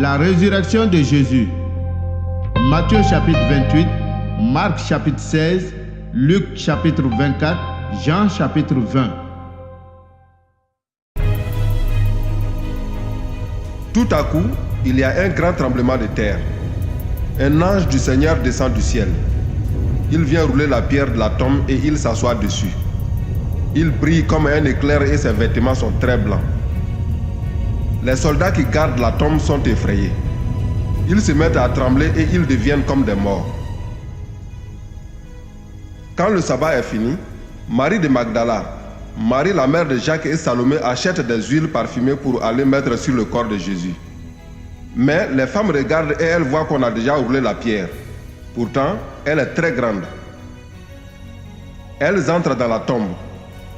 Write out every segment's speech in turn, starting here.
La résurrection de Jésus. Matthieu chapitre 28, Marc chapitre 16, Luc chapitre 24, Jean chapitre 20. Tout à coup, il y a un grand tremblement de terre. Un ange du Seigneur descend du ciel. Il vient rouler la pierre de la tombe et il s'assoit dessus. Il brille comme un éclair et ses vêtements sont très blancs. Les soldats qui gardent la tombe sont effrayés. Ils se mettent à trembler et ils deviennent comme des morts. Quand le sabbat est fini, Marie de Magdala, Marie la mère de Jacques et Salomé achètent des huiles parfumées pour aller mettre sur le corps de Jésus. Mais les femmes regardent et elles voient qu'on a déjà roulé la pierre. Pourtant, elle est très grande. Elles entrent dans la tombe.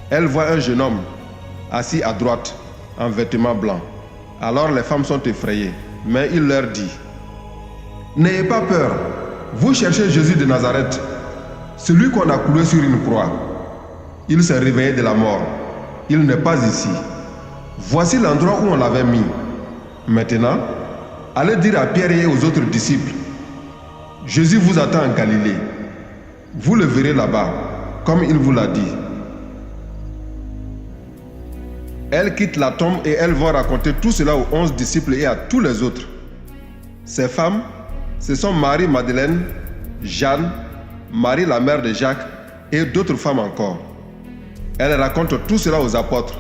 Elles voient un jeune homme assis à droite en vêtements blancs. Alors les femmes sont effrayées, mais il leur dit: N'ayez pas peur, vous cherchez Jésus de Nazareth, celui qu'on a cloué sur une croix. Il s'est réveillé de la mort, il n'est pas ici. Voici l'endroit où on l'avait mis. Maintenant, allez dire à Pierre et aux autres disciples: Jésus vous attend en Galilée. Vous le verrez là-bas, comme il vous l'a dit. Elles quittent la tombe et elles vont raconter tout cela aux 11 disciples et à tous les autres. Ces femmes, ce sont Marie-Madeleine, Jeanne, Marie la mère de Jacques et d'autres femmes encore. Elles racontent tout cela aux apôtres.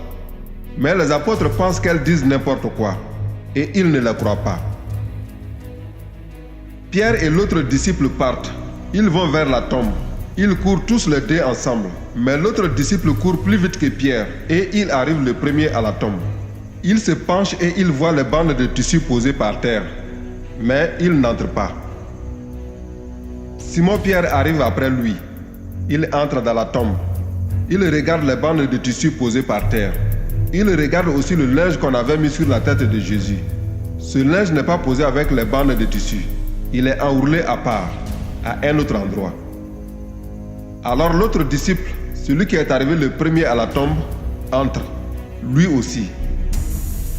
Mais les apôtres pensent qu'elles disent n'importe quoi et ils ne les croient pas. Pierre et l'autre disciple partent. Ils vont vers la tombe. Ils courent tous les deux ensemble. Mais l'autre disciple court plus vite que Pierre et il arrive le premier à la tombe. Il se penche et il voit les bandes de tissu posées par terre. Mais il n'entre pas. Simon-Pierre arrive après lui. Il entre dans la tombe. Il regarde les bandes de tissu posées par terre. Il regarde aussi le linge qu'on avait mis sur la tête de Jésus. Ce linge n'est pas posé avec les bandes de tissu. Il est enroulé à part, à un autre endroit. Alors l'autre disciple, celui qui est arrivé le premier à la tombe, entre, lui aussi.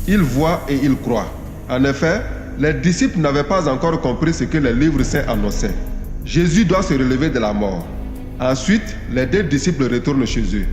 Il voit et il croit. En effet, les disciples n'avaient pas encore compris ce que les livres saints annonçaient. Jésus doit se relever de la mort. Ensuite, les deux disciples retournent chez eux.